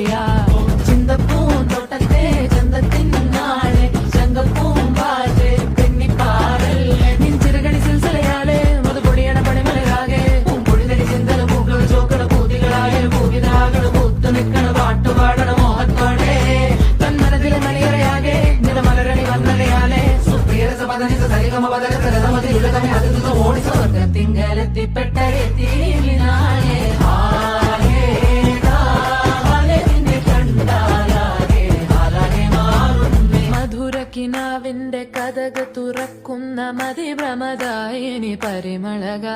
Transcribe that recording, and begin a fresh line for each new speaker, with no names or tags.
Maria ചിന്തപ്പൂന്തോട്ടത്തെ ചന്തത്തിൻ നാളെ ചങ്കപ്പൂമ്പാറ്റ് പെണ്ണിപ്പാറല്ലേ നിൻ ചിറകടി സിൽസിലയാലെ മധുപൊടിയണ പണിമലരാകെ പൂമ്പൊടിതടി ചിന്തല പൂക്കൾ ചോക്കള പൂതികളായ പൂവിതാകൾ പൂത്തു നിൽക്കണ പാട്ടുപാടണ മോഹത്തോടെ തന്മനത്തിലെ മണിയറയാകെ നിലമലരണി വന്നലയാലെ സുപ്രിയരസ പദനിസ സരിഗമ പദരസരതമതിലുലകമേ അതിർത്ത ഓടി സ്വർഗത്തിങ്കലെത്തിപ്പെട്ടരെത്തിനാളെ മധുരക്കിനാവിന്റെ കഥക തുറക്കുന്ന മതിഭ്രമദായിനി പരിമളകാ